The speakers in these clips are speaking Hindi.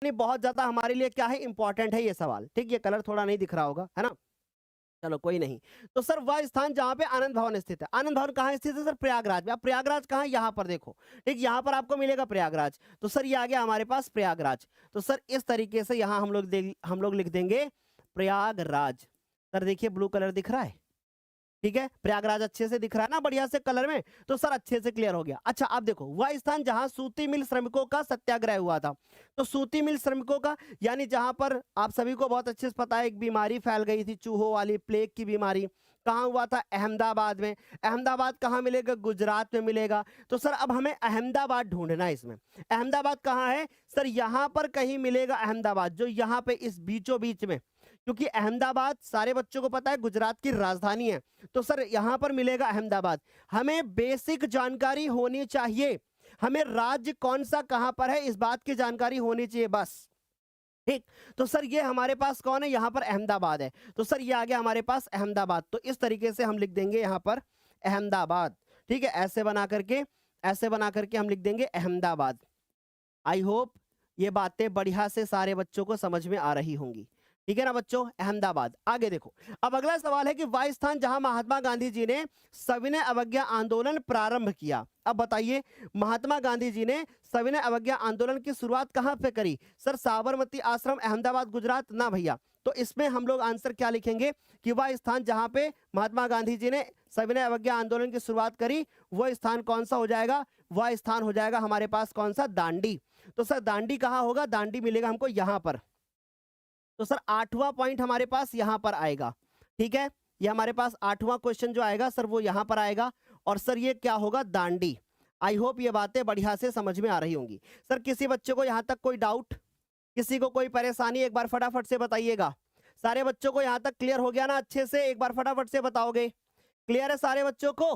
नहीं, बहुत ज्यादा हमारे लिए क्या है, इंपॉर्टेंट है ये सवाल। ठीक, ये कलर थोड़ा नहीं दिख रहा होगा, है ना? चलो कोई नहीं। तो सर वह स्थान जहां पे आनंद भवन स्थित है, आनंद भवन कहाँ स्थित है सर? प्रयागराज में। अब प्रयागराज कहाँ है? यहाँ पर देखो, ठीक, यहाँ पर आपको मिलेगा प्रयागराज। तो सर ये आ गया हमारे पास प्रयागराज। तो सर इस तरीके से यहाँ हम लोग लिख देंगे प्रयागराज। सर देखिए ब्लू कलर दिख रहा है, ठीक है, प्रयागराज अच्छे से दिख रहा है ना, बढ़िया से कलर में। तो सर अच्छे से क्लियर हो गया। अच्छा अब देखो, वह स्थान जहां सूती मिल श्रमिकों का सत्याग्रह हुआ था। तो सूती मिल श्रमिकों का यानी जहां पर आप सभी को बहुत अच्छे से पता है एक बीमारी फैल गई थी, चूहों वाली, प्लेग की बीमारी। कहाँ हुआ था? अहमदाबाद में। अहमदाबाद कहाँ मिलेगा? गुजरात में मिलेगा। तो सर अब हमें अहमदाबाद ढूंढना है इसमें। अहमदाबाद कहाँ है सर? यहां पर कहीं मिलेगा अहमदाबाद, जो यहाँ पे इस बीचों बीच में, क्योंकि अहमदाबाद सारे बच्चों को पता है गुजरात की राजधानी है। तो सर यहां पर मिलेगा अहमदाबाद। हमें बेसिक जानकारी होनी चाहिए, हमें राज्य कौन सा कहां पर है इस बात की जानकारी होनी चाहिए बस। ठीक, तो सर ये हमारे पास कौन है? यहां पर अहमदाबाद है। तो सर ये आ गया हमारे पास अहमदाबाद। तो इस तरीके से हम लिख देंगे यहां पर अहमदाबाद। ठीक है, ऐसे बना करके हम लिख देंगे अहमदाबाद। आई होप ये बातें बढ़िया से सारे बच्चों को समझ में आ रही होंगी। ठीक है ना बच्चों? अहमदाबाद। आगे देखो, अब अगला सवाल है कि वह स्थान जहां महात्मा गांधी जी ने सविनय अवज्ञा आंदोलन प्रारंभ किया। अब बताइए, महात्मा गांधी जी ने सविनय अवज्ञा आंदोलन की शुरुआत कहां पे करी? सर साबरमती आश्रम, अहमदाबाद, गुजरात ना भैया। तो इसमें हम लोग आंसर क्या लिखेंगे कि वह स्थान जहां पे महात्मा गांधी जी ने सविनय अवज्ञा आंदोलन की शुरुआत करी, वह स्थान कौन सा हो जाएगा? वह स्थान हो जाएगा हमारे पास कौन सा? दांडी। तो सर दांडी कहां होगा? दांडी मिलेगा हमको यहां पर। तो सर 8वां पॉइंट हमारे पास यहां पर आएगा। ठीक है, ये हमारे पास 8वां क्वेश्चन जो आएगा सर वो यहां पर आएगा। और सर ये क्या होगा? दांडी। आई होप ये बातें बढ़िया से समझ में आ रही होंगी। सर किसी बच्चे को यहां तक कोई डाउट, किसी को कोई परेशानी, एक बार फटाफट से बताइएगा। सारे बच्चों को यहां तक क्लियर हो गया ना अच्छे से? एक बार फटाफट से बताओगे। क्लियर है सारे बच्चों को?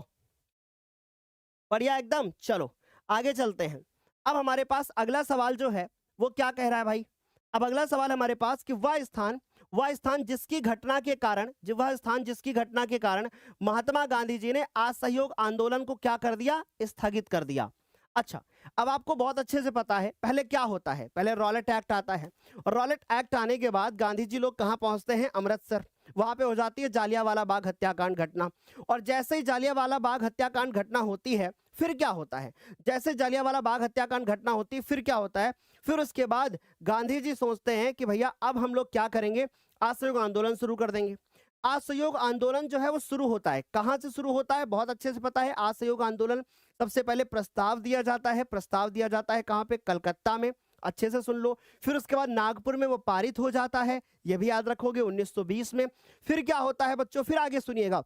बढ़िया एकदम। चलो आगे चलते हैं। अब हमारे पास अगला सवाल जो है वो क्या कह रहा है भाई? अब अगला सवाल हमारे पास कि वह स्थान जिसकी घटना के कारण, वह स्थान जिसकी घटना के कारण महात्मा गांधी जी ने असहयोग आंदोलन को क्या कर दिया? स्थगित कर दिया। अच्छा, अब आपको बहुत अच्छे से पता है पहले क्या होता है, पहले रॉलेट एक्ट आता है। और रॉलेट एक्ट आने के बाद गांधी जी लोग कहां पहुंचते हैं? अमृतसर। वहां पे हो जाती है जालियांवाला बाग हत्याकांड घटना। और जैसे ही जालियांवाला बाग हत्याकांड घटना होती है, फिर क्या होता है? जैसे जालियांवाला बाग हत्याकांड घटना होती है, फिर क्या होता है? फिर उसके बाद गांधी जी सोचते हैं कि भैया अब हम लोग क्या करेंगे? असहयोग आंदोलन शुरू कर देंगे। असहयोग आंदोलन जो है वो शुरू होता है, कहां से शुरू होता है? बहुत अच्छे से पता है। असहयोग आंदोलन सबसे पहले प्रस्ताव दिया जाता है, प्रस्ताव दिया जाता है कहां पे? कलकत्ता में। अच्छे से सुन लो। फिर उसके बाद नागपुर में वो पारित हो जाता है, ये भी याद रखोगे, 1920 में। फिर क्या होता है बच्चों? फिर आगे सुनिएगा,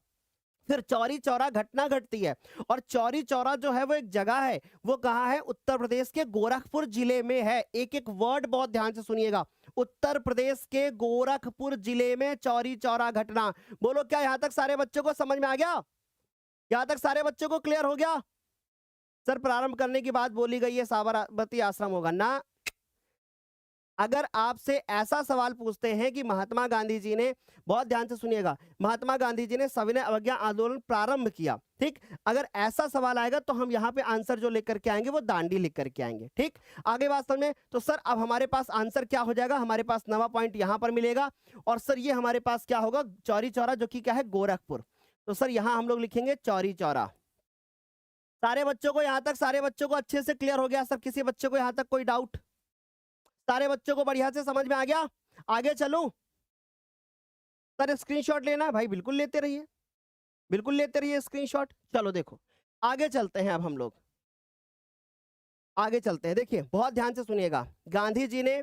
फिर चौरी चौरा घटना घटती है। और चौरी चौरा जो है वो एक जगह है, वो कहाँ है? उत्तर प्रदेश के गोरखपुर जिले में है। एक एक वर्ड बहुत ध्यान से सुनिएगा। उत्तर प्रदेश के गोरखपुर जिले में चौरी चौरा घटना। बोलो क्या यहां तक सारे बच्चों को समझ में आ गया? यहां तक सारे बच्चों को क्लियर हो गया? सर प्रारंभ करने की बात बोली गई है, साबरमती आश्रम होगा ना। अगर आपसे ऐसा सवाल पूछते हैं कि महात्मा गांधी जी ने, बहुत ध्यान से सुनिएगा, महात्मा गांधी जी ने सविनय अवज्ञा आंदोलन प्रारंभ किया, ठीक, अगर ऐसा सवाल आएगा तो हम यहाँ पे आंसर जो लेकर के आएंगे वो दांडी लिख करके आएंगे। ठीक, आगे बात समझ में? तो सर अब हमारे पास आंसर क्या हो जाएगा? हमारे पास 9वां पॉइंट यहाँ पर मिलेगा। और सर ये हमारे पास क्या होगा? चौरी चौरा, जो कि क्या है? गोरखपुर। तो सर यहाँ हम लोग लिखेंगे चौरी चौरा। सारे बच्चों को यहाँ तक, सारे बच्चों को अच्छे से क्लियर हो गया? सर किसी बच्चे को यहाँ तक कोई डाउट? सारे बच्चों को बढ़िया से समझ में आ गया? आगे चलूं? सर स्क्रीनशॉट लेना है भाई, बिल्कुल लेते रहिए, बिल्कुल लेते रहिए स्क्रीनशॉट। चलो देखो आगे चलते हैं। अब हम लोग आगे चलते हैं। देखिए बहुत ध्यान से सुनिएगा। गांधी जी ने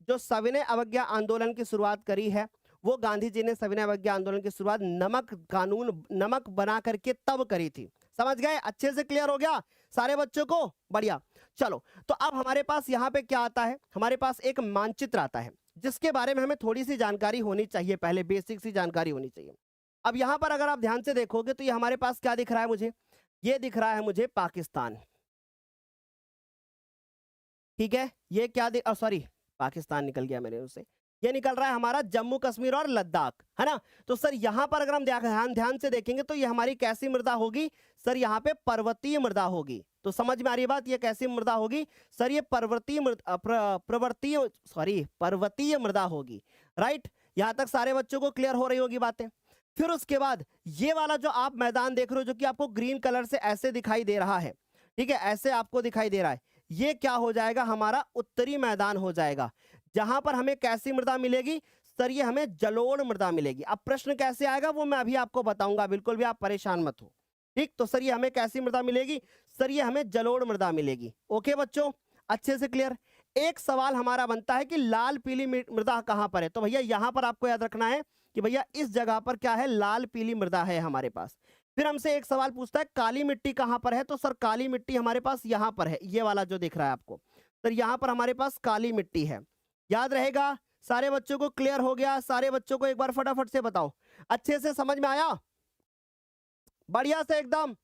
जो सविनय अवज्ञा आंदोलन की शुरुआत करी है, वो गांधी जी ने सविनय अवज्ञा आंदोलन की शुरुआत नमक कानून, नमक बना करके तब करी थी। समझ गए? अच्छे से क्लियर हो गया सारे बच्चों को? बढ़िया। चलो तो अब हमारे पास यहाँ पे क्या आता है? हमारे पास एक मानचित्र आता है जिसके बारे में हमें थोड़ी सी जानकारी होनी चाहिए, पहले बेसिक सी जानकारी होनी चाहिए। अब यहाँ पर अगर आप ध्यान से देखोगे तो ये हमारे पास क्या दिख रहा है मुझे? ये दिख रहा है मुझे पाकिस्तान। ठीक है, ये क्या सॉरी, पाकिस्तान निकल गया मेरे उससे। ये निकल रहा है हमारा जम्मू कश्मीर और लद्दाख, है ना। तो सर यहाँ पर अगर हम ध्यान से देखेंगे तो ये हमारी कैसी मृदा होगी सर, यहाँ पे पर्वतीय मृदा होगी। तो समझ में आ रही है बात, ये कैसी मृदा होगी सर, ये पर्वतीय मृदा होगी, राइट। यहाँ तक सारे बच्चों को क्लियर हो रही होगी बातें। फिर उसके बाद ये वाला जो आप मैदान देख रहे हो जो कि आपको ग्रीन कलर से ऐसे दिखाई दे रहा है, ठीक है, ऐसे आपको दिखाई दे रहा है, ये क्या हो जाएगा हमारा उत्तरी मैदान हो जाएगा, जहां पर हमें कैसी मृदा मिलेगी सर, ये हमें जलोढ़ मृदा मिलेगी। अब प्रश्न कैसे आएगा वो मैं अभी आपको बताऊंगा, बिल्कुल भी आप परेशान मत हो, ठीक। तो सर ये हमें कैसी मृदा मिलेगी सर, ये हमें जलोढ़ मृदा मिलेगी। ओके बच्चों, अच्छे से क्लियर। एक सवाल हमारा बनता है कि लाल पीली मृदा कहां पर है, तो भैया यहां पर आपको याद रखना है कि भैया इस जगह पर क्या है, लाल पीली मृदा है हमारे पास। फिर हमसे एक सवाल पूछता है काली मिट्टी कहां पर है, तो सर काली मिट्टी हमारे पास यहां पर है, ये वाला जो दिख रहा है आपको सर, यहां पर हमारे पास काली मिट्टी है। याद रहेगा, सारे बच्चों को क्लियर हो गया? सारे बच्चों को एक बार फटाफट से बताओ, अच्छे से समझ में आया? बढ़िया से एकदम।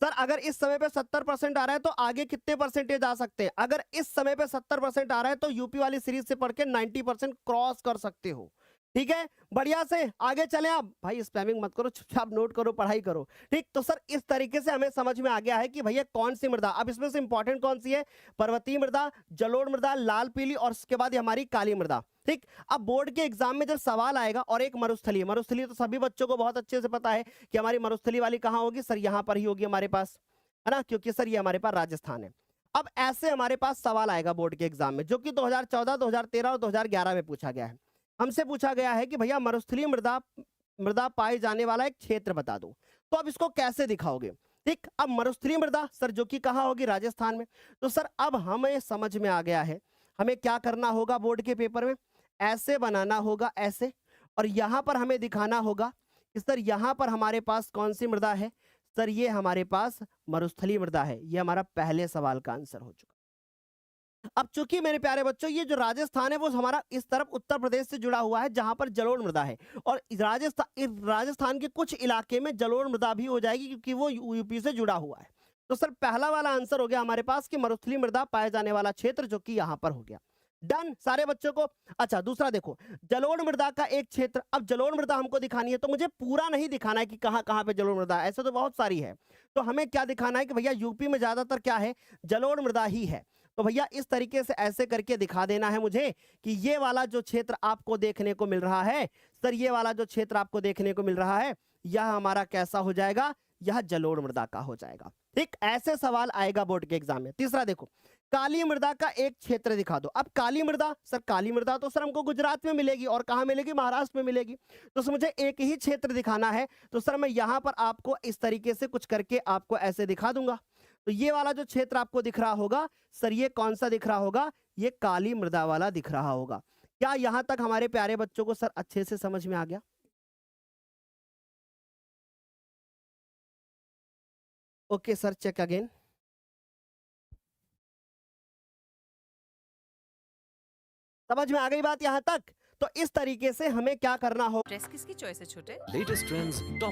सर अगर इस समय पे 70% आ रहा है तो आगे कितने परसेंटेज आ सकते हैं? अगर इस समय पे 70% आ रहा है तो यूपी वाली सीरीज से पढ़ के 90% क्रॉस कर सकते हो, ठीक है। बढ़िया से आगे चले आप। भाई स्पैमिंग मत करो, चुपचाप नोट करो, पढ़ाई करो, ठीक। तो सर इस तरीके से हमें समझ में आ गया है कि भैया कौन सी मृदा, अब इसमें से इंपॉर्टेंट कौन सी है, पर्वतीय मृदा, जलोढ़ मृदा, लाल पीली और उसके बाद हमारी काली मृदा, ठीक। अब बोर्ड के एग्जाम में जब सवाल आएगा और एक मरुस्थलीय, मरुस्थलीय तो सभी बच्चों को बहुत अच्छे से पता है कि हमारी मरुस्थली वाली कहां होगी सर, यहां पर ही होगी हमारे पास, है ना, क्योंकि सर ये हमारे पास राजस्थान है। अब ऐसे हमारे पास सवाल आएगा बोर्ड के एग्जाम में जो कि 2014, 2013 और 2011 में पूछा गया है। हमसे पूछा गया है कि भैया मरुस्थलीय मृदा पाए जाने वाला एक क्षेत्र बता दो, तो अब इसको कैसे दिखाओगे, ठीक। अब मरुस्थलीय मृदा सर जो कि कहां होगी, राजस्थान में। तो सर अब हमें समझ में आ गया है हमें क्या करना होगा, बोर्ड के पेपर में ऐसे बनाना होगा, ऐसे, और यहां पर हमें दिखाना होगा कि सर यहां पर हमारे पास कौन सी मृदा है सर, ये हमारे पास मरुस्थलीय मृदा है। ये हमारा पहले सवाल का आंसर हो चुका। अब चूंकि मेरे प्यारे बच्चों ये जो राजस्थान है वो हमारा इस तरफ उत्तर प्रदेश से जुड़ा हुआ है जहां पर जलोढ़ मृदा है, और राजस्थान के कुछ इलाके में जलोढ़ मृदा भी हो जाएगी क्योंकि वो यूपी से जुड़ा हुआ है। तो सर पहला वाला आंसर हो गया हमारे पास कि मरुस्थलीय मृदा पाए जाने वाला क्षेत्र, जो कि यहां पर हो गया। डन सारे बच्चों को। अच्छा दूसरा देखो, जलोढ़ मृदा का एक क्षेत्र, अब जलोढ़ मृदा हमको दिखानी है तो मुझे पूरा नहीं दिखाना है कि कहां कहां पे जलोढ़ मृदा है, ऐसे तो बहुत सारी है। तो हमें क्या दिखाना है कि भैया यूपी में ज्यादातर क्या है, जलोढ़ मृदा ही है। तो भैया इस तरीके से ऐसे करके दिखा देना है मुझे कि ये वाला जो क्षेत्र आपको देखने को मिल रहा है सर, ये वाला जो क्षेत्र आपको देखने को मिल रहा है यह हमारा कैसा हो जाएगा, यह जलोढ़ मृदा का हो जाएगा, ठीक। ऐसे सवाल आएगा बोर्ड के एग्जाम में। तीसरा देखो, काली मृदा का एक क्षेत्र दिखा दो। अब काली मृदा सर, काली मृदा तो सर हमको गुजरात में मिलेगी, और कहां मिलेगी, महाराष्ट्र में मिलेगी। तो सर मुझे एक ही क्षेत्र दिखाना है, तो सर मैं यहां पर आपको इस तरीके से कुछ करके आपको ऐसे दिखा दूंगा। तो ये वाला जो क्षेत्र आपको दिख रहा होगा सर, ये कौन सा दिख रहा होगा, ये काली मृदा वाला दिख रहा होगा। क्या यहां तक हमारे प्यारे बच्चों को सर अच्छे से समझ में आ गया? Okay sir, check again. समझ में आ गई बात यहां तक? तो इस तरीके से हमें क्या करना होगा। ड्रेस किसकी चॉइस है छोटे? Latest trends, top